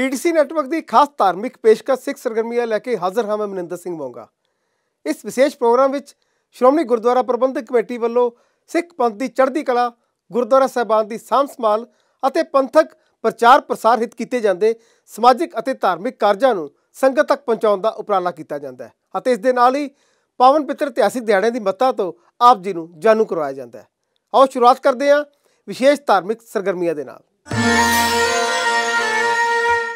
PTC network की खास धार्मिक पेशकश सिख सरगर्मियां लैके हाजिर हाँ मैं मनिंदर सिंह मोंगा। इस विशेष प्रोग्राम में श्रोमणी गुरुद्वारा प्रबंधक कमेटी वालों सिख पंथ की चढ़ती कला, गुरुद्वारा साहिबान की सांभ संभाल और पंथक प्रचार प्रसार हित किए जाते समाजिक और धार्मिक कार्यों को संगत तक पहुँचाने का उपराला किया जाता है। इस दे नाल ही पावन पितर इतिहासिक दिहाड़े की महत्ता तो आप जी को जाणू करवाया जाता है। आओ शुरुआत करते हैं विशेष धार्मिक सरगर्मियां दे नाल।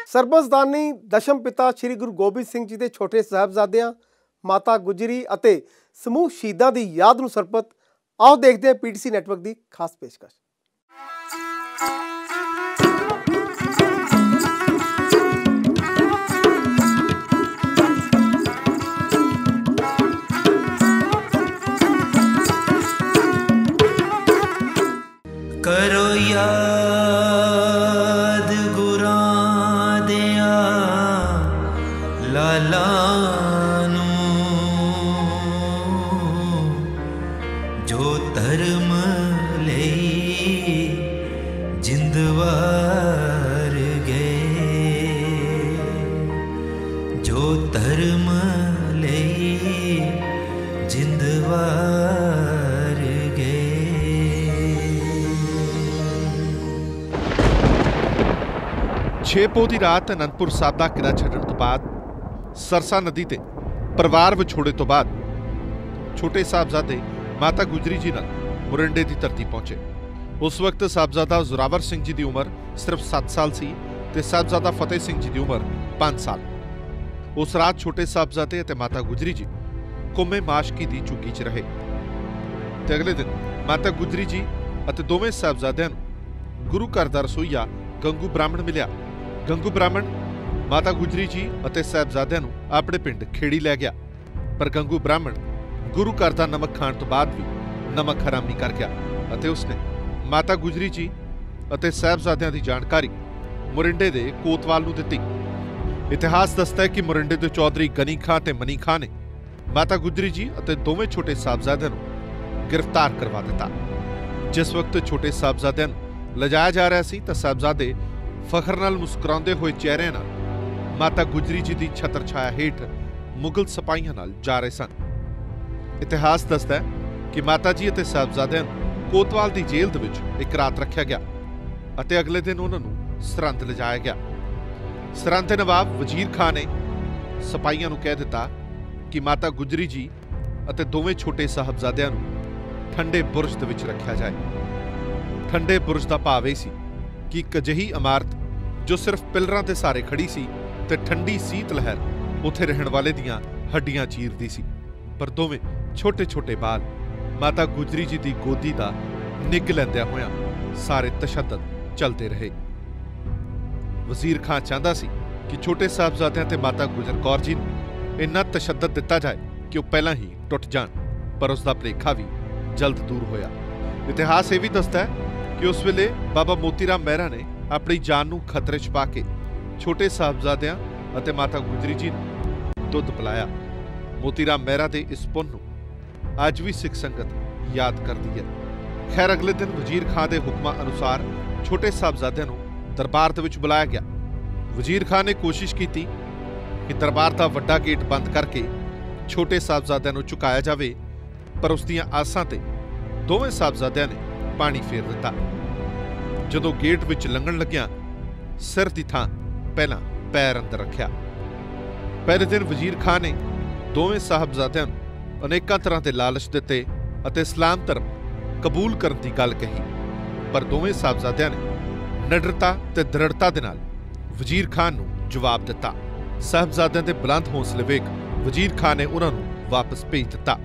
सरबंसदानी दशम पिता श्री गुरु गोबिंद सिंह जी के छोटे साहिबजादियां, माता गुजरी और समूह शहीदों की याद नूं समर्पित आओ देखते हैं पीटीसी नैटवर्क की खास पेशकश। करो याद गुरां दिया लाला जो धर्म ले जिंदवार गए, जो धर्म ले जिंदवार गए। छे पो की रात आनंदपुर साहब का किला छड्डण तो बाद सरसा नदी ते परिवार विछोड़े तो बाद छोटे साहबजादे माता गुजरी जी नाल मोरिंडे की धरती पहुंचे। उस वक्त साहबजादा जोरावर सिंह जी की उम्र सिर्फ 7 साल सी ते साहबजादा फतेह सिंह जी की उम्र 5 साल। उस रात छोटे साहबजादे ते माता गुजरी जी कुम्मे माशकी की चुकी च रहे ते अगले दिन माता गुजरी जी अते दोवें साहबजादियां नूं गुरु घर दा रसोईया गंगू ब्राह्मण मिलिया। गंगू ब्राह्मण माता गुजरी जी अते साहबजादियां नूं अपने पिंड खेड़ी लै गया, पर गंगू ब्राह्मण गुरु घर दा नमक खाण तो बाद भी नमक हरामी कर गया अते उसने माता गुजरी जी अते साहबजादियां दी जानकारी मोरिंडे दे कोतवाल नूं दित्ती। इतिहास दसदा है कि मोरिंडे दे चौधरी गनी खां ते मनी खां ने माता गुजरी जी अते दोवें छोटे साहबजादियां नूं गिरफ्तार करवा दिता। जिस वक्त छोटे साहबजादियां नूं लिजाया जा रहा सी तां साहबजादे फखर नाल मुस्कुराउंदे होए चेहरे नाल माता गुजरी जी की छत्र छाया हेठ मुगल सिपाहियां नाल जा रहे सन। इतिहास दसदा है कि माता जी अते साहबजादियां नूं कोतवाल की जेल दे विच एक रात रखा गया अते अगले दिन उन्हां नूं सरहंद लिजाया गया। सरहंद दे नवाब वजीर खां ने सिपाहियां नूं कह दिता कि माता गुजरी जी अते दोवें छोटे साहबजादियां नूं ठंडे बुरज दे विच रखा जाए। ठंडे बुरज का भाव यह सी कि एक अजिही इमारत जो सिर्फ पिलरां ते सहारे खड़ी सी ते ठंडी सीत लहर उत्थे रहण वाले दियां हड्डियां चीरदी सी, पर दोवें छोटे छोटे बाल माता गुजरी जी की गोदी का निग लैंदियां होइयां सारे तशद्दद चलते रहे। वजीर खां चाहता सी कि छोटे साहबजादियां ते माता गुजर कौर जी नूं इन्ना तशद्दद दिता जाए कि वह पहलां ही टुट जाण, पर उसका भुलेखा भी जल्द दूर होया। इतिहास यह भी दसदा है कि उस वेले बाबा मोतीराम मेहरा ने अपनी जान नूं खतरे च पा के छोटे साहबजादियां अते माता गुजरी जी नूं दुध पिलाया। मोतीराम मेहरा दे इस पुन नूं अज भी सिख संगत याद करदी है। खैर अगले दिन वजीर खां दे हुक्मां अनुसार छोटे साहबजादियां नूं दरबार दे विच बुलाया गया। वजीर खां ने कोशिश की कि दरबार का वड्डा गेट बंद करके छोटे साहबजादियां नूं चुकाया जाए, पर उसदियां आसां ते दोवें साहबजादियां ने पानी फेर दिता। जदों गेट विच लंघण लग्या सिर की थां पहलां पैर अंदर रखिया। पहले दिन वजीर खां ने दोवें साहबजादियां नूं अनेकां तरह के लालच दिते अते इस्लाम धर्म कबूल करन दी गल कही, पर दोवें साहबजादियां ने निडरता ते दृढ़ता दे नाल वजीर खां नूं जवाब दिता। साहबजादियां दे बुलंद हौसले वेख वजीर खां ने उन्हां नूं वापस भेज दिता।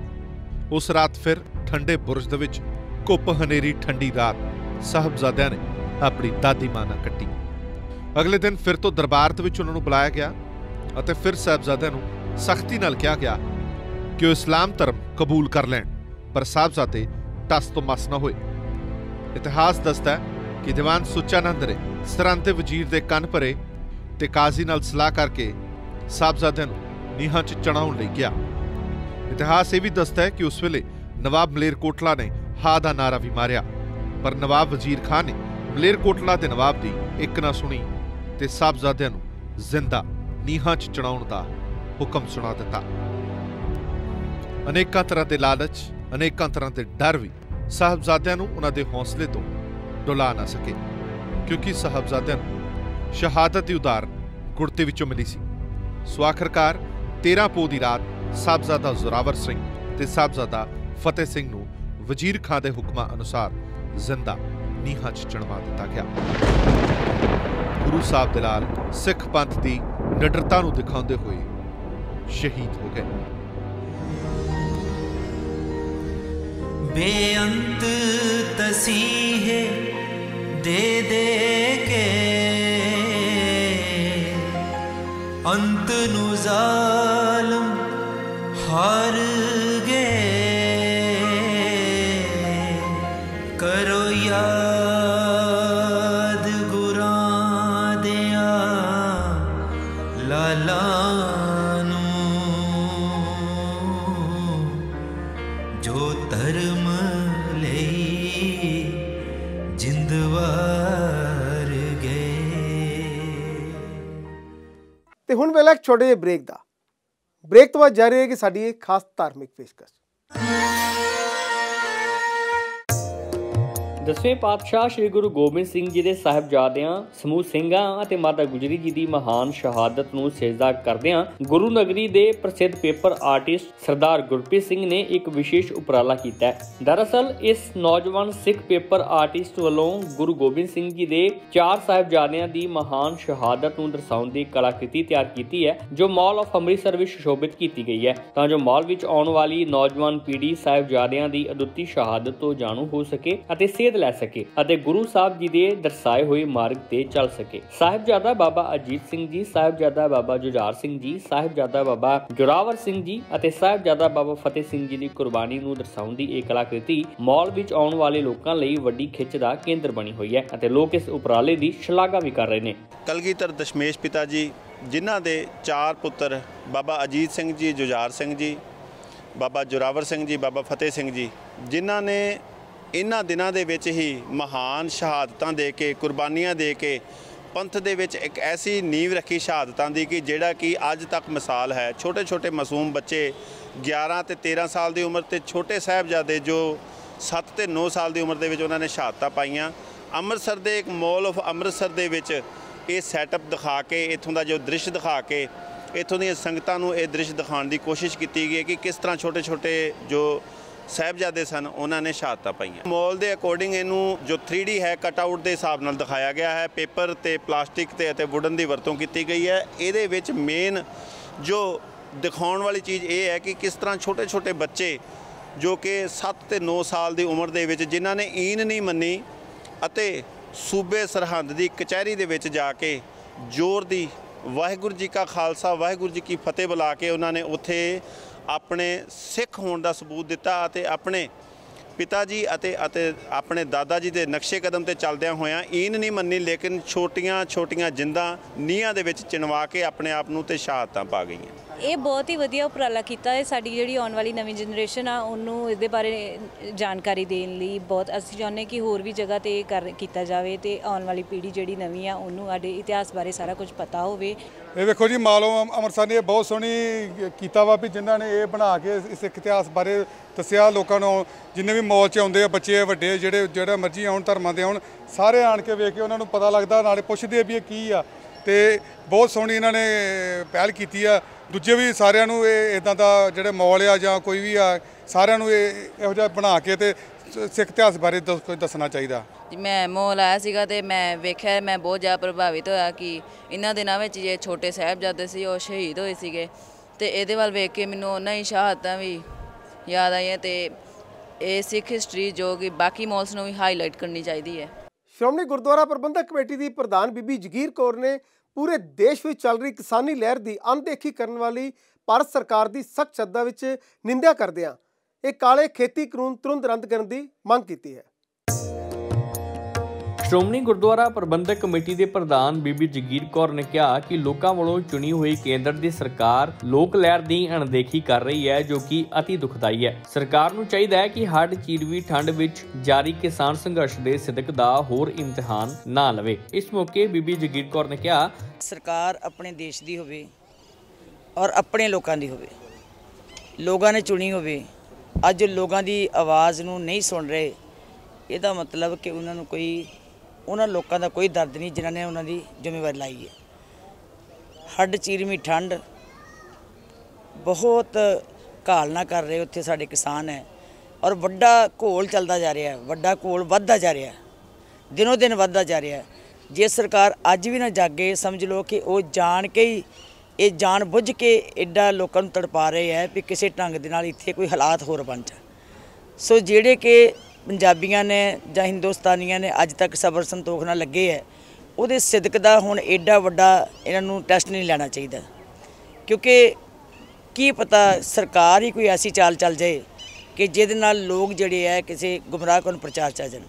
उस रात फिर ठंडे बुरज दे विच घुप हनेरी ठंडी रात साहबजादियां ने अपनी दादी मां नाल कट्टी। अगले दिन फिर तो दरबार दे विच उन्हां नूं बुलाया गया अते फिर साहबजादियां नूं सख्ती नाल कहा गया कि वह इस्लाम धर्म कबूल कर लैण, पर साहबजादे टस तो मस न होए। इतिहास दसदा है कि दीवान सुच्चानंद ने सरहंद दे वजीर दे कन भरे ते काजी नाल सलाह करके साहबजादियां नूं नीहां च चढ़ाउण लई गया। इतिहास यह भी दसदा है कि उस वेले नवाब मलेरकोटला ने हा दा नारा भी मारिया, पर नवाब वजीर खां ने मलेरकोटला दे नवाब दी एक ना सुनी ते साहबजादियां नूं जिंदा ਨੀਹਾਂ 'ਚ ਚੜਾਉਣ ਦਾ ਹੁਕਮ ਸੁਣਾ ਦਿੱਤਾ। ਅਨੇਕਾਂ ਤਰ੍ਹਾਂ ਦੇ ਲਾਲਚ, ਅਨੇਕਾਂ ਤਰ੍ਹਾਂ ਦੇ ਡਰ ਵੀ ਸਾਹਿਬਜ਼ਾਦਿਆਂ ਨੂੰ ਉਹਨਾਂ ਦੇ ਹੌਸਲੇ ਤੋਂ ਡੁਲਾ ਨਾ ਸਕੇ, ਕਿਉਂਕਿ ਸਾਹਿਬਜ਼ਾਦਿਆਂ ਨੂੰ ਸ਼ਹਾਦਤ ਦੀ ਉਦਾਹਰਨ ਗੁੜਤੀ ਵਿੱਚੋਂ ਮਿਲੀ ਸੀ। ਸੋ ਆਖਰਕਾਰ 13 ਪੋਹ ਦੀ ਰਾਤ ਸਾਹਿਬਜ਼ਾਦਾ ਜ਼ੋਰਾਵਰ ਸਿੰਘ ਤੇ ਸਾਹਿਬਜ਼ਾਦਾ ਫਤਿਹ ਸਿੰਘ ਨੂੰ ਵਜ਼ੀਰ ਖਾਂ ਦੇ ਹੁਕਮਾਂ ਅਨੁਸਾਰ ਜ਼ਿੰਦਾ ਨੀਹਾਂ 'ਚ ਚਿਣਵਾ ਦਿੱਤਾ ਗਿਆ। ਗੁਰੂ ਸਾਹਿਬ ਦੇ ਨਾਲ ਸਿੱਖ ਪੰਥ ਦੀ ਨਿਡਰਤਾ ਨੂੰ ਦਿਖਾਉਂਦੇ ਹੋਏ ਸ਼ਹੀਦ ਹੋ ਗਏ। बेअंत तसीहे दे दे के अंत नु जालिम हार गए। करो याद गुरां दिया लाला जो धर्म ले जिंदवार गए। ਤੇ ਹੁਣ ਵੇਲਾ ਇੱਕ ਛੋਟੇ ਜਿਹੇ ਬ੍ਰੇਕ ਦਾ। ਬ੍ਰੇਕ ਤੋਂ ਬਾਅਦ ਜਾਰੀ ਰਹੇਗੀ ਸਾਡੀ ਇਹ ਖਾਸ ਧਾਰਮਿਕ ਪੇਸ਼ਕਸ਼। 10ਵੇਂ ਪਾਤਸ਼ਾਹ ਸ੍ਰੀ ਗੁਰੂ ਗੋਬਿੰਦ ਸਿੰਘ ਜੀ ਦੇ ਸਾਹਿਬਜ਼ਾਦਿਆਂ ਸਮੂਹ ਸਿੰਘਾਂ ਅਤੇ ਮਾਤਾ ਗੁਜਰੀ ਜੀ ਦੀ ਮਹਾਨ ਸ਼ਹਾਦਤ ਨੂੰ ਸਜਦਾ ਕਰਦਿਆਂ ਗੁਰੂ ਨਗਰੀ ਦੇ ਪ੍ਰਸਿੱਧ ਪੇਪਰ ਆਰਟਿਸਟ ਸਰਦਾਰ ਗੁਰਪ੍ਰੀਤ ਸਿੰਘ ਨੇ ਇੱਕ ਵਿਸ਼ੇਸ਼ ਉਪਰਾਲਾ ਕੀਤਾ ਹੈ। ਦਰਅਸਲ ਇਸ ਨੌਜਵਾਨ ਸਿੱਖ ਪੇਪਰ ਆਰਟਿਸਟ ਵੱਲੋਂ ਗੁਰੂ ਗੋਬਿੰਦ ਸਿੰਘ ਜੀ ਦੇ 4 ਸਾਹਿਬਜ਼ਾਦਿਆਂ ਦੀ ਮਹਾਨ ਸ਼ਹਾਦਤ ਨੂੰ ਦਰਸਾਉਣ ਦੀ ਕਲਾਕ੍ਰਿਤੀ ਤਿਆਰ ਕੀਤੀ ਹੈ, ਜੋ ਮਾਲ ਆਫ ਅੰਮ੍ਰਿਤਸਰ ਵਿੱਚ ਸੁਸ਼ੋਭਿਤ ਕੀਤੀ ਗਈ ਹੈ, ਤਾਂ ਜੋ ਮਾਲ ਵਿੱਚ ਆਉਣ ਵਾਲੀ ਨੌਜਵਾਨ ਪੀੜ੍ਹੀ ਸਾਹਿਬਜ਼ਾਦਿਆਂ ਦੀ ਅਦੁੱਤੀ ਸ਼ਹਾਦਤ ਤੋਂ ਜਾਣੂ ਹੋ ਸਕੇ ਅਤੇ ਲੈ ਸਕੇ ਅਤੇ ਗੁਰੂ ਸਾਹਿਬ ਜੀ ਦੇ ਦਰਸਾਏ ਹੋਏ ਮਾਰਗ ਤੇ ਚੱਲ ਸਕੇ। ਸਾਹਿਬਜ਼ਾਦਾ ਬਾਬਾ ਅਜੀਤ ਸਿੰਘ ਜੀ, ਸਾਹਿਬਜ਼ਾਦਾ ਬਾਬਾ ਜੁਝਾਰ ਸਿੰਘ ਜੀ, ਸਾਹਿਬਜ਼ਾਦਾ ਬਾਬਾ ਜੋਰਾਵਰ ਸਿੰਘ ਜੀ ਅਤੇ ਸਾਹਿਬਜ਼ਾਦਾ ਬਾਬਾ ਫਤਿਹ ਸਿੰਘ ਜੀ ਦੀ ਕੁਰਬਾਨੀ ਨੂੰ ਦਰਸਾਉਣ ਦੀ ਇਹ ਕਲਾਕ੍ਰਿਤੀ ਮਾਲ ਵਿੱਚ ਆਉਣ ਵਾਲੇ ਲੋਕਾਂ ਲਈ ਵੱਡੀ ਖਿੱਚ ਦਾ ਕੇਂਦਰ ਬਣੀ ਹੋਈ ਹੈ ਅਤੇ ਲੋਕ ਇਸ ਉਪਰਾਲੇ ਦੀ ਸ਼ਲਾਘਾ ਵੀ ਕਰ ਰਹੇ ਨੇ। ਕਲਗੀਧਰ ਦਸ਼ਮੇਸ਼ ਪਿਤਾ ਜੀ, ਜਿਨ੍ਹਾਂ ਦੇ 4 ਪੁੱਤਰ ਬਾਬਾ ਅਜੀਤ ਸਿੰਘ ਜੀ, ਜੁਝਾਰ ਸਿੰਘ ਜੀ, ਬਾਬਾ ਜੋਰਾਵਰ ਸਿੰਘ ਜੀ, ਬਾਬਾ ਫਤਿਹ ਸਿੰਘ ਜੀ, ਜਿਨ੍ਹਾਂ ਨੇ ਇਹਨਾਂ ਦਿਨਾਂ ਦੇ ਵਿੱਚ ਹੀ ਮਹਾਨ ਸ਼ਹਾਦਤਾਂ ਦੇ ਕੇ, ਕੁਰਬਾਨੀਆਂ ਦੇ ਕੇ ਪੰਥ ਦੇ ਵਿੱਚ ਇੱਕ ਐਸੀ ਨੀਂਵ ਰੱਖੀ ਸ਼ਹਾਦਤਾਂ ਦੀ ਕਿ ਜਿਹੜਾ ਕਿ ਅੱਜ ਤੱਕ ਮਿਸਾਲ ਹੈ। ਛੋਟੇ ਛੋਟੇ ਮਾਸੂਮ ਬੱਚੇ 11 ਤੇ 13 ਸਾਲ ਦੀ ਉਮਰ ਤੇ ਛੋਟੇ ਸਾਹਿਬਜ਼ਾਦੇ ਜੋ 7 ਤੇ 9 ਸਾਲ ਦੀ ਉਮਰ ਦੇ ਵਿੱਚ ਉਹਨਾਂ ਨੇ ਸ਼ਹਾਦਤਾਂ ਪਾਈਆਂ। ਅੰਮ੍ਰਿਤਸਰ ਦੇ ਇੱਕ ਮਾਲ ਆਫ ਅੰਮ੍ਰਿਤਸਰ ਦੇ ਵਿੱਚ ਇਹ ਸੈਟਅਪ ਦਿਖਾ ਕੇ, ਇੱਥੋਂ ਦਾ ਜੋ ਦ੍ਰਿਸ਼ ਦਿਖਾ ਕੇ ਇੱਥੋਂ ਦੀਆਂ ਸੰਗਤਾਂ ਨੂੰ ਇਹ ਦ੍ਰਿਸ਼ ਦਿਖਾਉਣ ਦੀ ਕੋਸ਼ਿਸ਼ ਕੀਤੀ ਗਈ ਕਿ ਕਿਸ ਤਰ੍ਹਾਂ ਛੋਟੇ ਛੋਟੇ ਜੋ ਸਾਹਿਬਜ਼ਾਦੇ ਸਨ ਉਹਨਾਂ ਨੇ ਸ਼ਹਾਦਤਾਂ ਪਾਈਆਂ। ਮਾਲ ਦੇ ਅਕੋਰਡਿੰਗ ਇਹਨੂੰ ਜੋ 3D ਹੈ ਕਟਆਊਟ ਦੇ ਹਿਸਾਬ ਨਾਲ ਦਿਖਾਇਆ ਗਿਆ ਹੈ। ਪੇਪਰ ਤੇ ਪਲਾਸਟਿਕ ਤੇ ਅਤੇ ਵੁਡਨ ਦੀ ਵਰਤੋਂ ਕੀਤੀ ਗਈ ਹੈ। ਇਹਦੇ ਵਿੱਚ ਮੇਨ ਜੋ ਦਿਖਾਉਣ ਵਾਲੀ ਚੀਜ਼ ਇਹ ਹੈ ਕਿ ਕਿਸ ਤਰ੍ਹਾਂ ਛੋਟੇ ਛੋਟੇ ਬੱਚੇ ਜੋ ਕਿ 7 ਤੇ 9 ਸਾਲ ਦੀ ਉਮਰ ਦੇ ਵਿੱਚ ਜਿਨ੍ਹਾਂ ਨੇ ਈਨ ਨਹੀਂ ਮੰਨੀ ਅਤੇ ਸੂਬੇ ਸਰਹੰਦ ਦੀ ਕਚਹਿਰੀ ਦੇ ਵਿੱਚ ਜਾ ਕੇ ਜ਼ੋਰ ਦੀ ਵਾਹਿਗੁਰੂ ਜੀ ਕਾ ਖਾਲਸਾ ਵਾਹਿਗੁਰੂ ਜੀ ਕੀ ਫਤਿਹ ਬੁਲਾ ਕੇ ਉਹਨਾਂ ਨੇ ਉੱਥੇ ਆਪਣੇ ਸਿੱਖ ਹੋਣ ਦਾ ਸਬੂਤ ਦਿੱਤਾ ਅਤੇ ਆਪਣੇ ਪਿਤਾ ਜੀ ਅਤੇ ਆਪਣੇ ਦਾਦਾ ਜੀ ਦੇ ਨਕਸ਼ੇ ਕਦਮ ਤੇ ਚੱਲਦਿਆਂ ਹੋਇਆਂ ਈਨ ਨਹੀਂ ਮੰਨੀ, ਲੇਕਿਨ ਛੋਟੀਆਂ ਛੋਟੀਆਂ ਜਿੰਦਾਂ ਨੀਹਾਂ ਦੇ ਵਿੱਚ ਚਿਣਵਾ ਕੇ ਆਪਣੇ ਆਪ ਨੂੰ ਤੇ ਸ਼ਹਾਦਤਾਂ ਪਾ ਗਈਆਂ। ਇਹ ਬਹੁਤ ਹੀ ਵਧੀਆ ਉਪਰਾਲਾ ਕੀਤਾ ਹੈ। ਸਾਡੀ ਜਿਹੜੀ ਆਉਣ ਵਾਲੀ ਨਵੀਂ ਜਨਰੇਸ਼ਨ ਆ ਉਹਨੂੰ ਇਹਦੇ ਬਾਰੇ ਜਾਣਕਾਰੀ ਦੇਣ ਲਈ ਬਹੁਤ ਅਸੀਂ ਚਾਹੁੰਦੇ ਕਿ ਹੋਰ ਵੀ ਜਗ੍ਹਾ 'ਤੇ ਕੀਤਾ ਜਾਵੇ ਅਤੇ ਆਉਣ ਵਾਲੀ ਪੀੜ੍ਹੀ ਜਿਹੜੀ ਨਵੀਂ ਆ ਉਹਨੂੰ ਸਾਡੇ ਇਤਿਹਾਸ ਬਾਰੇ ਸਾਰਾ ਕੁਝ ਪਤਾ ਹੋਵੇ। ਇਹ ਵੇਖੋ ਜੀ, ਮਾਲ ਆਫ ਅੰਮ੍ਰਿਤਸਰ ਨੇ ਬਹੁਤ ਸੋਹਣੀ ਕੀਤਾ ਵਾ ਵੀ ਜਿਨ੍ਹਾਂ ਨੇ ਇਹ ਬਣਾ ਕੇ ਸਿੱਖ ਇਤਿਹਾਸ ਬਾਰੇ ਦੱਸਿਆ ਲੋਕਾਂ ਨੂੰ। ਜਿੰਨੇ ਵੀ ਮੌਲ 'ਚ ਆਉਂਦੇ ਆ ਬੱਚੇ ਵੱਡੇ ਜਿਹੜਾ ਮਰਜ਼ੀ ਆਉਣ, ਧਰਮਾਂ ਦੇ ਆਉਣ, ਸਾਰੇ ਆਣ ਕੇ ਵੇਖ ਕੇ ਉਹਨਾਂ ਨੂੰ ਪਤਾ ਲੱਗਦਾ, ਨਾਲੇ ਪੁੱਛਦੇ ਵੀ ਇਹ ਕੀ ਆ। ਤੇ ਬਹੁਤ ਸੋਹਣੀ ਇਹਨਾਂ ਨੇ ਪਹਿਲ ਕੀਤੀ ਆ। ਦੂਜੇ ਵੀ ਸਾਰਿਆਂ ਨੂੰ ਇਹ ਇੱਦਾਂ ਦਾ ਜਿਹੜੇ ਮੌਲ ਆ ਜਾਂ ਕੋਈ ਵੀ ਆ, ਸਾਰਿਆਂ ਨੂੰ ਇਹੋ ਜਿਹਾ ਬਣਾ ਕੇ ਤੇ ਸਿੱਖ ਇਤਿਹਾਸ ਬਾਰੇ ਦੱਸਣਾ ਚਾਹੀਦਾ। ਮੈਂ ਮੌਲ ਆਇਆ ਸੀਗਾ ਤੇ ਮੈਂ ਵੇਖਿਆ, ਮੈਂ ਬਹੁਤ ਜ਼ਿਆਦਾ ਪ੍ਰਭਾਵਿਤ ਹੋਇਆ ਕਿ ਇਹਨਾਂ ਦਿਨਾਂ ਵਿੱਚ ਜੇ ਛੋਟੇ ਸਾਹਿਬਜ਼ਾਦੇ ਸੀ ਉਹ ਸ਼ਹੀਦ ਹੋਏ ਸੀਗੇ ਤੇ ਇਹਦੇ ਵੱਲ ਵੇਖ ਕੇ ਮੈਨੂੰ ਉਹਨਾਂ ਹੀ ਸ਼ਹਾਦਤਾਂ ਵੀ ਯਾਦ ਆਈਆਂ ਤੇ ਇਹ ਸਿੱਖ ਹਿਸਟਰੀ ਜੋ ਕਿ ਬਾਕੀ ਮੌਲਸ ਨੂੰ ਵੀ ਹਾਈਲਾਈਟ ਕਰਨੀ ਚਾਹੀਦੀ ਹੈ। ਸ਼੍ਰੋਮਣੀ ਗੁਰਦੁਆਰਾ ਪ੍ਰਬੰਧਕ ਕਮੇਟੀ ਦੀ ਪ੍ਰਧਾਨ ਬੀਬੀ ਜਗੀਰ ਕੌਰ ਨੇ ਪੂਰੇ ਦੇਸ਼ ਵਿੱਚ ਚੱਲ ਰਹੀ ਕਿਸਾਨੀ ਲਹਿਰ ਦੀ ਅਣਦੇਖੀ ਕਰਨ ਵਾਲੀ ਭਾਰਤ ਸਰਕਾਰ ਦੀ ਸਖਤ ਸ਼ਬਦਾਂ ਵਿੱਚ ਨਿੰਦਿਆ ਕਰਦਿਆਂ ਇਹ ਕਾਲੇ ਖੇਤੀ ਕਾਨੂੰਨ ਤੁਰੰਤ ਰੱਦ ਕਰਨ ਦੀ ਮੰਗ ਕੀਤੀ ਹੈ। ਸ਼੍ਰੋਮਣੀ ਗੁਰਦੁਆਰਾ ਪ੍ਰਬੰਧਕ ਕਮੇਟੀ ਦੇ ਪ੍ਰਧਾਨ ਬੀਬੀ ਜਗੀਰ ਕੌਰ ਨੇ ਕਿਹਾ ਕਿ ਲੋਕਾਂ ਵੱਲੋਂ ਚੁਣੀ ਹੋਈ ਕੇਂਦਰ ਦੀ ਸਰਕਾਰ ਲੋਕ ਲਹਿਰ ਦੀ ਅਣਦੇਖੀ ਕਰ ਰਹੀ ਹੈ, ਜੋ ਕਿ ਅਤੀ ਦੁਖਦਾਈ ਹੈ। ਸਰਕਾਰ ਨੂੰ ਚਾਹੀਦਾ ਹੈ ਕਿ ਹੱਡ ਚੀਰਵੀਂ ਠੰਡ ਵਿੱਚ ਜਾਰੀ ਕਿਸਾਨ ਸੰਘਰਸ਼ ਦੇ ਸਿਦਕ ਦਾ ਹੋਰ ਇਮਤਿਹਾਨ ਨਾ ਲਵੇ। ਇਸ ਮੌਕੇ ਬੀਬੀ ਜਗੀਰ ਕੌਰ ਨੇ ਕਿਹਾ, ਸਰਕਾਰ ਆਪਣੇ ਦੇਸ਼ ਦੀ ਹੋਵੇ ਔਰ ਆਪਣੇ ਲੋਕਾਂ ਦੀ ਹੋਵੇ, ਲੋਕਾਂ ਨੇ ਚੁਣੀ ਹੋਵੇ। ਅੱਜ ਲੋਕਾਂ ਦੀ ਆਵਾਜ਼ ਨੂੰ ਨਹੀਂ ਸੁਣ ਰਹੇ, ਇਹਦਾ ਮਤਲਬ ਕਿ ਉਹਨਾਂ ਨੂੰ ਉਹਨਾਂ ਲੋਕਾਂ ਦਾ ਕੋਈ ਦਰਦ ਨਹੀਂ ਜਿਨ੍ਹਾਂ ਨੇ ਉਹਨਾਂ ਦੀ ਜ਼ਿੰਮੇਵਾਰੀ ਲਾਈ ਹੈ। ਹੱਡ ਚੀਰਵੀਂ ਠੰਡ, ਬਹੁਤ ਘਾਲਣਾ ਕਰ ਰਹੇ ਉੱਥੇ ਸਾਡੇ ਕਿਸਾਨ ਹੈ ਔਰ ਵੱਡਾ ਘੋਲ ਚੱਲਦਾ ਜਾ ਰਿਹਾ, ਵੱਡਾ ਘੋਲ ਵੱਧਦਾ ਜਾ ਰਿਹਾ, ਦਿਨੋਂ ਦਿਨ ਵੱਧਦਾ ਜਾ ਰਿਹਾ। ਜੇ ਸਰਕਾਰ ਅੱਜ ਵੀ ਨਾ ਜਾਗੇ, ਸਮਝ ਲਓ ਕਿ ਉਹ ਜਾਣ ਕੇ ਹੀ, ਇਹ ਜਾਣ ਬੁੱਝ ਕੇ ਐਡਾ ਲੋਕਾਂ ਨੂੰ ਤੜਪਾ ਰਹੇ ਹੈ ਵੀ ਕਿਸੇ ਢੰਗ ਦੇ ਨਾਲ ਇੱਥੇ ਕੋਈ ਹਾਲਾਤ ਹੋਰ ਬਣ ਜਾਣ। ਸੋ ਜਿਹੜੇ ਕਿ ਪੰਜਾਬੀਆਂ ਨੇ ਜਾਂ ਹਿੰਦੁਸਤਾਨੀਆਂ ਨੇ ਅੱਜ ਤੱਕ ਸਬਰ ਸੰਤੋਖ ਨਾਲ ਲੱਗੇ ਹੈ, ਉਹਦੇ ਸਿਦਕ ਦਾ ਹੁਣ ਐਡਾ ਵੱਡਾ ਇਹਨਾਂ ਨੂੰ ਟੈਸਟ ਨਹੀਂ ਲੈਣਾ ਚਾਹੀਦਾ, ਕਿਉਂਕਿ ਕੀ ਪਤਾ ਸਰਕਾਰ ਹੀ ਕੋਈ ਐਸੀ ਚਾਲ ਚੱਲ ਜਾਏ ਕਿ ਜਿਹਦੇ ਨਾਲ ਲੋਕ ਜਿਹੜੇ ਹੈ ਕਿਸੇ ਗੁੰਮਰਾਹਕੁਨ ਪ੍ਰਚਾਰ 'ਚ ਆ ਜਾਣ।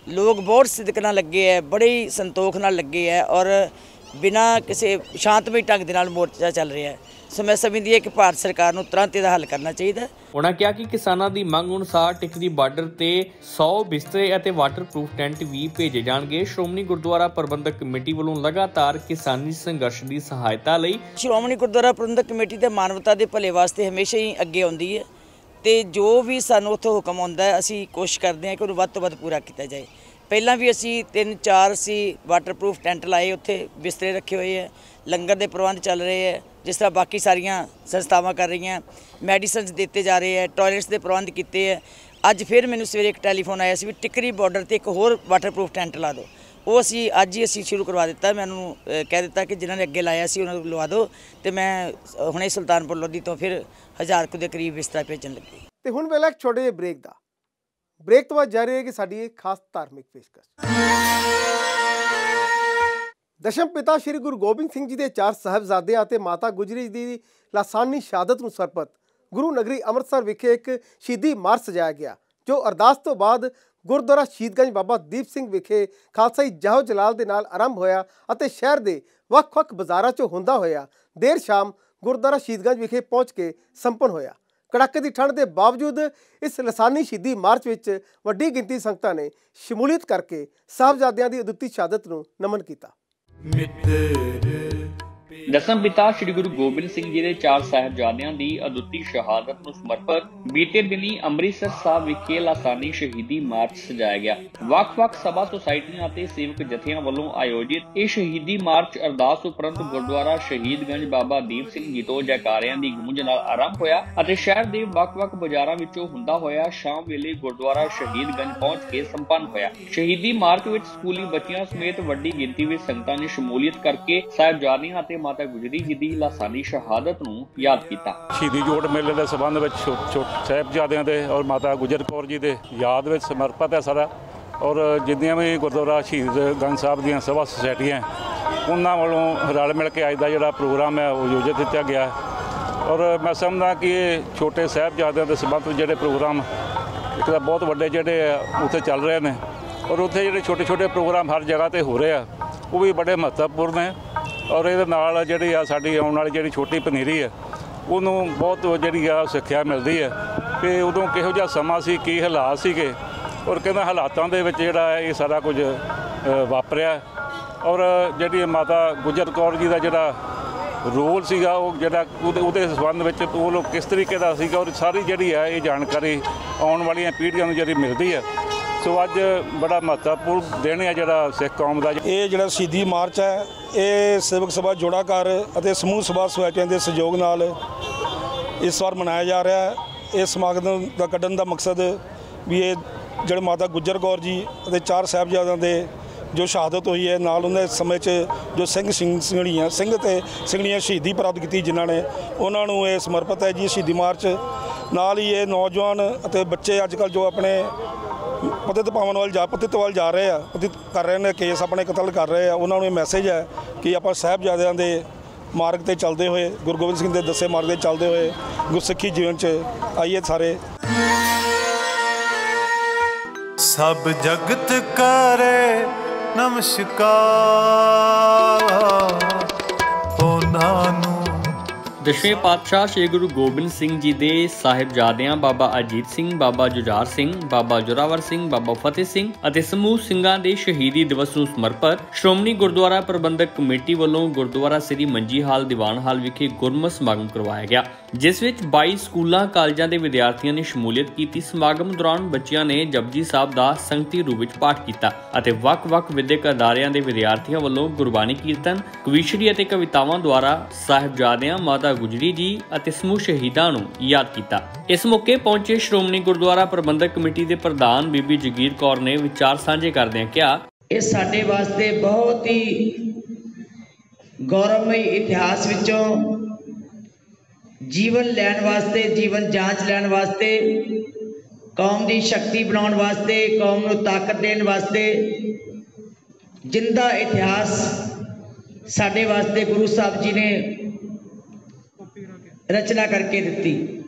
ਲੋਕ ਬਹੁਤ ਸਿਦਕ ਨਾਲ ਲੱਗੇ ਹੈ, ਬੜੇ ਹੀ ਸੰਤੋਖ ਨਾਲ ਲੱਗੇ ਹੈ ਔਰ ਬਿਨਾਂ ਕਿਸੇ ਸ਼ਾਂਤਮਈ ਢੰਗ ਦੇ ਨਾਲ ਮੋਰਚਾ ਚੱਲ ਰਿਹਾ ਹੈ। ਸੋ ਮੈਂ ਸਮਝਦੀ ਹਾਂ ਕਿ ਭਾਰਤ ਸਰਕਾਰ ਨੂੰ ਤੁਰੰਤ ਇਹਦਾ ਹੱਲ ਕਰਨਾ ਚਾਹੀਦਾ। ਉਨ੍ਹਾਂ ਕਿਹਾ ਕਿ ਕਿਸਾਨਾਂ ਦੀ ਮੰਗ ਅਨੁਸਾਰ ਟਿਕਰੀ ਬਾਰਡਰ ਤੇ 100 ਬਿਸਤਰੇ ਅਤੇ ਵਾਟਰਪ੍ਰੂਫ ਟੈਂਟ ਵੀ ਭੇਜੇ ਜਾਣਗੇ। ਸ਼੍ਰੋਮਣੀ ਗੁਰਦੁਆਰਾ ਪ੍ਰਬੰਧਕ ਕਮੇਟੀ ਵੱਲੋਂ ਲਗਾਤਾਰ ਕਿਸਾਨੀ ਸੰਘਰਸ਼ ਦੀ ਸਹਾਇਤਾ ਲਈ ਸ਼੍ਰੋਮਣੀ ਗੁਰਦੁਆਰਾ ਪ੍ਰਬੰਧਕ ਕਮੇਟੀ ਤੇ ਮਾਨਵਤਾ ਦੇ ਭਲੇ ਵਾਸਤੇ ਹਮੇਸ਼ਾ ਹੀ ਅੱਗੇ ਆਉਂਦੀ ਹੈ ਤੇ ਜੋ ਵੀ ਸਾਨੂੰ ਉੱਥੋਂ ਹੁਕਮ ਆਉਂਦਾ ਹੈ, ਅਸੀਂ ਕੋਸ਼ਿਸ਼ ਕਰਦੇ ਹਾਂ ਕਿ ਉਹਨੂੰ ਵੱਧ ਤੋਂ ਵੱਧ ਪੂਰਾ ਕੀਤਾ ਜਾਏ। ਪਹਿਲਾਂ ਵੀ ਅਸੀਂ 3-4 ਵਾਟਰਪ੍ਰੂਫ ਟੈਂਟ ਲਾਏ, ਉੱਥੇ ਬਿਸਤਰੇ ਰੱਖੇ ਹੋਏ ਹੈ, ਲੰਗਰ ਦੇ ਪ੍ਰਬੰਧ ਚੱਲ ਰਹੇ ਹੈ, ਜਿਸ ਤਰ੍ਹਾਂ ਬਾਕੀ ਸਾਰੀਆਂ ਸੰਸਥਾਵਾਂ ਕਰ ਰਹੀਆਂ, ਮੈਡੀਸਨਸ ਦਿੱਤੇ ਜਾ ਰਹੇ ਹੈ, ਟਾਇਲਟਸ ਦੇ ਪ੍ਰਬੰਧ ਕੀਤੇ ਹੈ। ਅੱਜ ਫਿਰ ਮੈਨੂੰ ਸਵੇਰੇ ਇੱਕ ਟੈਲੀਫੋਨ ਆਇਆ ਸੀ ਵੀ ਟਿਕਰੀ ਬਾਰਡਰ ਤੇ ਇੱਕ ਹੋਰ ਵਾਟਰਪ੍ਰੂਫ ਟੈਂਟ ਲਾ ਦਿਓ। ਉਹ ਅੱਜ ਹੀ ਸ਼ੁਰੂ ਕਰਵਾ ਦਿੱਤਾ। ਮੈਨੂੰ ਕਹਿ ਦਿੱਤਾ ਕਿ ਜਿਨ੍ਹਾਂ ਨੇ ਅੱਗੇ ਲਾਇਆ ਸੀ ਉਹਨਾਂ ਨੂੰ ਲਵਾ ਦਿਓ ਤੇ ਮੈਂ ਹੁਣੇ ਸੁਲਤਾਨਪੁਰ ਲੋਧੀ ਤੋਂ ਫਿਰ 1000 ਕੁ ਦੇ ਕਰੀਬ ਬਿਸਤਰਾ ਭੇਜਣ ਲੱਗੀ। ਤੇ ਹੁਣ ਵੇਲੇ ਇੱਕ ਛੋਟੇ ਜਿਹੇ ਬ੍ਰੇਕ ਦਾ। ਬ੍ਰੇਕ ਤੋਂ ਬਾਅਦ ਜਾਰੀ ਹੋਏਗੀ ਸਾਡੀ ਇੱਕ ਖਾਸ ਧਾਰਮਿਕ ਪੇਸ਼ਕਸ਼। ਦਸ਼ਮ ਪਿਤਾ ਸ਼੍ਰੀ ਗੁਰੂ ਗੋਬਿੰਦ ਸਿੰਘ ਜੀ ਦੇ 4 ਸਾਹਿਬਜ਼ਾਦਿਆਂ ਅਤੇ ਮਾਤਾ ਗੁਜਰੀ ਜੀ ਦੀ ਲਾਸਾਨੀ ਸ਼ਹਾਦਤ ਨੂੰ ਸਮਰਪਿਤ ਗੁਰੂ ਨਗਰੀ ਅੰਮ੍ਰਿਤਸਰ ਵਿਖੇ ਇੱਕ ਸ਼ਹੀਦੀ ਮਾਰਚ ਸਜਾਇਆ ਗਿਆ, ਜੋ ਅਰਦਾਸ ਤੋਂ ਬਾਅਦ ਗੁਰਦੁਆਰਾ ਸ਼ਹੀਦਗੰਜ ਬਾਬਾ ਦੀਪ ਸਿੰਘ ਵਿਖੇ ਖਾਲਸਾਈ ਜਾਹੋ ਜਲਾਲ ਦੇ ਨਾਲ ਆਰੰਭ ਹੋਇਆ ਅਤੇ ਸ਼ਹਿਰ ਦੇ ਵੱਖ-ਵੱਖ ਬਾਜ਼ਾਰਾਂ 'ਚੋਂ ਹੁੰਦਾ ਹੋਇਆ ਦੇਰ ਸ਼ਾਮ ਗੁਰਦੁਆਰਾ ਸ਼ਹੀਦਗੰਜ ਵਿਖੇ ਪਹੁੰਚ ਕੇ ਸੰਪੰਨ ਹੋਇਆ। ਕੜਾਕੇ ਦੀ ਠੰਡ ਦੇ ਬਾਵਜੂਦ ਇਸ ਲਾਸਾਨੀ ਸ਼ਹੀਦੀ ਮਾਰਚ ਵਿੱਚ ਵੱਡੀ ਗਿਣਤੀ ਸੰਗਤਾਂ ਨੇ ਸ਼ਮੂਲੀਅਤ ਕਰਕੇ ਸਾਹਿਬਜ਼ਾਦਿਆਂ ਦੀ ਅਦੁੱਤੀ ਸ਼ਹਾਦਤ ਨੂੰ ਨਮਨ ਕੀਤਾ। ਦਸਮ ਪਿਤਾ ਸ਼੍ਰੀ ਗੁਰੂ ਗੋਬਿੰਦ ਸਿੰਘ ਜੀ ਦੇ 4 ਸਾਹਿਬਜ਼ਾਦਿਆਂ ਦੀ ਅਦੁੱਤੀ ਸ਼ਹਾਦਤ ਨੂੰ ਸਮਰਪਿਤ ਬੀਤੇ ਦਿਨੀ ਅੰਮ੍ਰਿਤਸਰ ਸਾਹਿਬ ਵਿਖੇ ਲਾਸਾਨੀ ਸ਼ਹੀਦੀ ਮਾਰਚ ਸਜਾਇਆ ਗਿਆ। ਵੱਖ-ਵੱਖ ਸਭਾ ਸੁਸਾਇਟੀਆਂ ਅਤੇ ਸੇਵਕ ਜਥਿਆਂ ਵੱਲੋਂ ਆਯੋਜਿਤ ਇਹ ਸ਼ਹੀਦੀ ਮਾਰਚ ਅਰਦਾਸ ਉਪਰੰਤ ਗੁਰਦੁਆਰਾ ਸ਼ਹੀਦਗੰਜ ਬਾਬਾ ਦੀਪ ਸਿੰਘ ਜੀ ਤੋਂ ਜੈਕਾਰਿਆਂ ਦੀ ਗੂੰਜ ਨਾਲ ਆਰੰਭ ਹੋਇਆ ਅਤੇ ਸ਼ਹਿਰ ਦੇ ਵੱਖ-ਵੱਖ ਬਾਜ਼ਾਰਾਂ ਵਿੱਚੋਂ ਹੁੰਦਾ ਹੋਇਆ ਸ਼ਾਮ ਵੇਲੇ ਗੁਰਦੁਆਰਾ ਸ਼ਹੀਦਗੰਜ ਪਹੁੰਚ ਕੇ ਸੰਪੰਨ ਹੋਇਆ। ਸ਼ਹੀਦੀ ਮਾਰਚ ਵਿੱਚ ਸਕੂਲੀ ਬੱਚਿਆਂ ਸਮੇਤ ਵੱਡੀ ਗਿਣਤੀ ਵਿੱਚ ਸੰਗਤਾਂ ਨੇ ਸ਼ਮੂਲੀਅਤ ਕਰਕੇ ਸਾਹਿਬਜ਼ਾਦਿਆਂ ਅਤੇ ਮਾਤਾ ਗੁਜਰੀ ਜੀ ਦੀ ਲਾਸਾਨੀ ਸ਼ਹਾਦਤ ਨੂੰ ਯਾਦ ਕੀਤਾ। ਸ਼ਹੀਦੀ ਜੋੜ ਮੇਲੇ ਦੇ ਸਬੰਧ ਵਿੱਚ ਸਾਹਿਬਜ਼ਾਦਿਆਂ ਦੇ ਔਰ ਮਾਤਾ ਗੁਜਰ ਕੌਰ ਜੀ ਦੇ ਯਾਦ ਵਿੱਚ ਸਮਰਪਿਤ ਹੈ ਸਾਰਾ, ਔਰ ਜਿੰਨੀਆਂ ਵੀ ਗੁਰਦੁਆਰਾ ਸ਼ਹੀਦਗੰਜ ਸਾਹਿਬ ਦੀਆਂ ਸਭਾ ਸੁਸਾਇਟੀਆਂ ਉਹਨਾਂ ਵੱਲੋਂ ਰਲ ਮਿਲ ਕੇ ਅੱਜ ਦਾ ਜਿਹੜਾ ਪ੍ਰੋਗਰਾਮ ਹੈ ਉਹ ਆਯੋਜਿਤ ਕੀਤਾ ਗਿਆ। ਔਰ ਮੈਂ ਸਮਝਦਾ ਕਿ ਇਹ ਛੋਟੇ ਸਾਹਿਬਜ਼ਾਦਿਆਂ ਦੇ ਸਬੰਧ ਵਿੱਚ ਜਿਹੜੇ ਪ੍ਰੋਗਰਾਮ ਇੱਕ ਤਾਂ ਬਹੁਤ ਵੱਡੇ ਜਿਹੜੇ ਉੱਥੇ ਚੱਲ ਰਹੇ ਨੇ, ਔਰ ਉੱਥੇ ਜਿਹੜੇ ਛੋਟੇ ਪ੍ਰੋਗਰਾਮ ਹਰ ਜਗ੍ਹਾ 'ਤੇ ਹੋ ਰਹੇ ਆ ਉਹ ਵੀ ਬੜੇ ਮਹੱਤਵਪੂਰਨ ਹੈ। ਔਰ ਇਹਦੇ ਨਾਲ ਜਿਹੜੀ ਆ ਸਾਡੀ ਆਉਣ ਵਾਲੀ ਜਿਹੜੀ ਛੋਟੀ ਪਨੀਰੀ ਹੈ ਉਹਨੂੰ ਬਹੁਤ ਜਿਹੜੀ ਆ ਸਿੱਖਿਆ ਮਿਲਦੀ ਹੈ ਕਿ ਉਦੋਂ ਕਿਹੋ ਜਿਹਾ ਸਮਾਂ ਸੀ, ਕੀ ਹਾਲਾਤ ਸੀਗੇ, ਔਰ ਕਹਿੰਦਾ ਹਾਲਾਤਾਂ ਦੇ ਵਿੱਚ ਜਿਹੜਾ ਇਹ ਸਾਰਾ ਕੁਝ ਵਾਪਰਿਆ। ਔਰ ਜਿਹੜੀ ਮਾਤਾ ਗੁਜਰ ਕੌਰ ਜੀ ਦਾ ਜਿਹੜਾ ਰੋਲ ਸੀਗਾ ਉਹ ਜਿਹੜਾ ਉਹਦੇ ਸੰਬੰਧ ਵਿੱਚ ਉਹ ਲੋਕ ਕਿਸ ਤਰੀਕੇ ਦਾ ਸੀਗਾ, ਔਰ ਸਾਰੀ ਜਿਹੜੀ ਹੈ ਇਹ ਜਾਣਕਾਰੀ ਆਉਣ ਵਾਲੀਆਂ ਪੀੜ੍ਹੀਆਂ ਨੂੰ ਜਿਹੜੀ ਮਿਲਦੀ ਹੈ। ਸੋ ਅੱਜ ਬੜਾ ਮਹੱਤਵਪੂਰਨ ਦਿਨ ਹੈ ਜਿਹੜਾ ਸਿੱਖ ਕੌਮ ਦਾ। ਇਹ ਜਿਹੜਾ ਸ਼ਹੀਦੀ ਮਾਰਚ ਹੈ ਇਹ ਸੇਵਕ ਸਭਾ ਜੋੜਾਘਰ ਅਤੇ ਸਮੂਹ ਸਭਾ ਸੁਸਾਇਟੀਆਂ ਦੇ ਸਹਿਯੋਗ ਨਾਲ ਇਸ ਵਾਰ ਮਨਾਇਆ ਜਾ ਰਿਹਾ ਹੈ। ਇਸ ਸਮਾਗਮ ਦਾ ਕੱਢਣ ਦਾ ਮਕਸਦ ਵੀ ਇਹ ਜਿਹੜੇ ਮਾਤਾ ਗੁਜਰ ਕੌਰ ਜੀ ਅਤੇ 4 ਸਾਹਿਬਜ਼ਾਦਿਆਂ ਦੇ ਜੋ ਸ਼ਹਾਦਤ ਹੋਈ ਹੈ, ਨਾਲ ਉਹਨਾਂ ਦੇ ਸਮੇਂ 'ਚ ਜੋ ਸਿੰਘ ਤੇ ਸਿੰਘਣੀਆਂ ਸ਼ਹੀਦੀ ਪ੍ਰਾਪਤ ਕੀਤੀ ਜਿਨ੍ਹਾਂ ਨੇ, ਉਹਨਾਂ ਨੂੰ ਇਹ ਸਮਰਪਿਤ ਹੈ ਜੀ ਸ਼ਹੀਦੀ ਮਾਰਚ। ਨਾਲ ਹੀ ਇਹ ਨੌਜਵਾਨ ਅਤੇ ਬੱਚੇ ਅੱਜ ਕੱਲ੍ਹ ਜੋ ਆਪਣੇ ਪਤਿਤ ਵੱਲ ਜਾ ਰਹੇ ਆ, ਪਤਿਤ ਕਰ ਰਹੇ ਨੇ, ਕੇਸ ਆਪਣੇ ਕਤਲ ਕਰ ਰਹੇ ਆ, ਉਹਨਾਂ ਨੂੰ ਇਹ ਮੈਸੇਜ ਹੈ ਕਿ ਆਪਾਂ ਸਾਹਿਬਜ਼ਾਦਿਆਂ ਦੇ ਮਾਰਗ 'ਤੇ ਚੱਲਦੇ ਹੋਏ, ਗੁਰੂ ਗੋਬਿੰਦ ਸਿੰਘ ਦੇ ਦੱਸੇ ਮਾਰਗ 'ਤੇ ਚੱਲਦੇ ਹੋਏ ਗੁਰਸਿੱਖੀ ਜੀਵਨ 'ਚ ਆਈਏ ਸਾਰੇ। सब जगत करे नमस्कार ओना नू। दसवें पातशाह श्री गुरु गोबिंद सिंह जी के साहिबजादियां बाबा अजीत सिंह, बाबा जुझार सिंह, बाबा जोरावर सिंह, बाबा फतेह सिंह और समूह सिंघां दे शहीदी दिवस नूं समर्पित श्रोमणी गुरुद्वारा प्रबंधक कमेटी वालों गुरुद्वारा श्री मंजी हाल दीवान हाल विखे गुरमत समागम करवाया गया, जिस विच 22 स्कूलों कालजां दे विद्यार्थियों ने शमूलियत की। समागम दौरान बच्चियां ने जपजी साहब का संगती रूप विच पाठ किया और वख-वख विद्यक अदारियां दे विद्यार्थियों वालों गुरबाणी कीर्तन, कविशरी और कवितावां द्वारा साहिबजादियां माता गुजरी जी और समूह शहीदां नूं याद किया। इस मौके पहुंचे श्रोमणी गुरुद्वारा प्रबंधक कमेटी के प्रधान बीबी जगीर कौर ने विचार साझे करदे कहा, इस साडे वास्ते बहुत ही गौरवमय इतिहास विचों जीवन लैण वास्ते, जीवन जांच लैण वास्ते, कौम की शक्ति बनाउण वास्ते, कौम नूं ताकत देण वास्ते जिंदा इतिहास साडे वास्ते गुरु साहब जी ने रचना करके दी।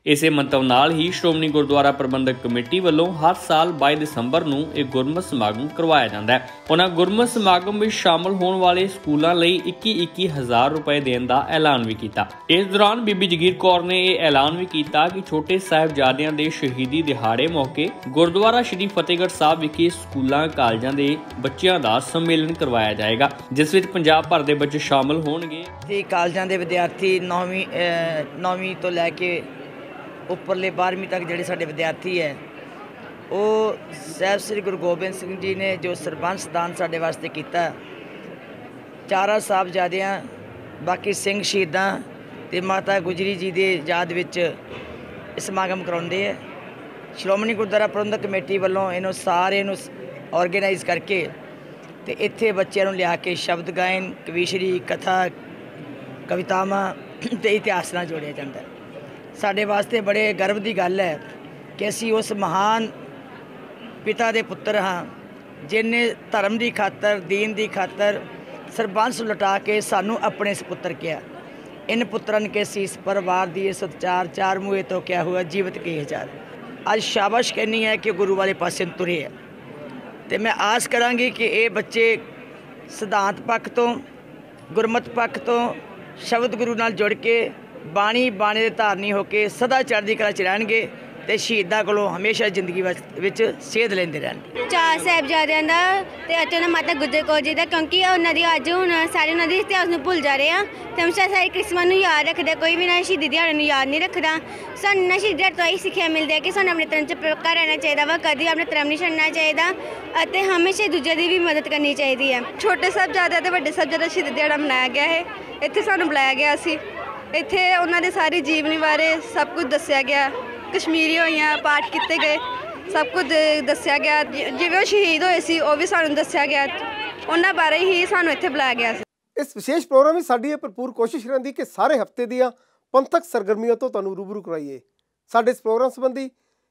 इसे मंतव नाल ही श्रोमणी गुरुद्वारा प्रबंधक कमेटी वालों हर साल 22 दिसंबर नूं एक गुरमत समागम करवाया जाता है। उन्होंने गुरमत समागम में शामिल होने वाले स्कूलों लई 21,000 रुपए देने का ऐलान भी किया। इस दौरान बीबी जगीर कौर ने यह ऐलान भी किया कि छोटे साहिबजादियां दे शहीदी दिहाड़े मौके गुरुद्वारा श्री फतेहगढ़ साहब विखे स्कूलों कालजां दे बच्चों का सम्मेलन करवाया जाएगा, जिस विच पंजाब भर के बच्चे शामिल होणगे। कालजां दे विद्यार्थी 9वीं तो लैके उपरले 12वीं तक जिहड़े साडे विद्यार्थी है वो साहिब श्री गुरु गोबिंद सिंह जी ने जो सरबंस दान साडे वास्ते कीता, चारा साहबजादियां बाकी सिंह शहीदां ते माता गुजरी जी दे याद विच समागम कराउंदे है। श्रोमणी गुरुद्वारा प्रबंधक कमेटी वालों इन्हों सारे ऑर्गेनाइज करके ते इत्थे बच्चों नूं लिया के शब्द गायन, कविशरी, कथा, कवितावां ते इतिहास नाल जोड़िया जाता है। साडे वास्ते बड़े गर्व की गल है कि असी उस महान पिता दे पुत्र हाँ जिन्हें धर्म की खातर, दीन की खातर सरबंस लुटा के सानू अपने सपुत्र किया। इन पुत्रन के सीस परिवार दी सत्चार, चार मुँहे तो क्या हुआ जीवित के हजार। अज शाबाश कहनी है कि गुरु वाले पासे तुरे है। तो मैं आस करांगी कि ये बच्चे सिद्धांत पक्ष तो, गुरमत पक्ष तो, शब्द गुरु नाल जुड़ के बाणी दे धारनी होके सदा चढ़दी कला च रहणगे ते शहीदां कोलों हमेशा जिंदगी विच सेध लेंदे रहणगे। चार साहिबजादियां दा ते अते माता गुजर कौर जी दा, क्योंकि उन्हां दी अज हुण सारे उन्हां दे इतिहास नूं भुल जा रहे हैं ते हमेशा सारी किस्मत नूं याद रखदे, कोई भी ना शहीदी दिहाड़े नूं याद नहीं रखदा। सानूं ना शहीदी दिहाड़े तो यही सिक्ख्या मिलदी है कि सानूं अपने धर्म च पक्का रहना चाहिए वा, कदी अपने धर्म नहीं छड्डना चाहिए अते हमेशा दूजे दी भी मदद करनी चाहिए है। छोटे साहिबजादे ते वड्डे साहिबजादे शहीदी दिहाड़ा मनाया गया है। इत्थे सानूं बुलाया गया सी, इत्थे उन्हां दे सारी जीवनी बारे सब कुछ दस्सिया गया, कश्मीरी होइयां, पाठ किए गए, सब कुछ दस्सिया गया। जिवें शहीद होए सी वो भी सानूं दस्सिया गया, उन्हां बारे ही सानूं इत्थे बुलाया गया सी। इस विशेष प्रोग्राम में साडी भरपूर कोशिश रहिंदी कि सारे हफ्ते दियां पंथक सरगर्मियों तो तुहानूं रूबरू कराइए। साडे इस प्रोग्राम संबंधी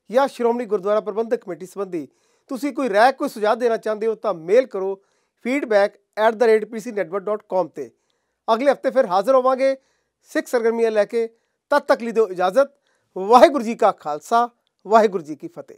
या श्रोमणी गुरुद्वारा प्रबंधक कमेटी संबंधी तुसीं कोई राय, कोई सुझाव देना चाहते हो तो मेल करो feedback@pcnetwork.com ते। अगले हफ्ते फिर हाजिर होवांगे सिख सरगर्मियां लैके। तद तक ली दो इजाजत। वाहिगुरू जी का खालसा, वाहिगुरू जी की फतेह।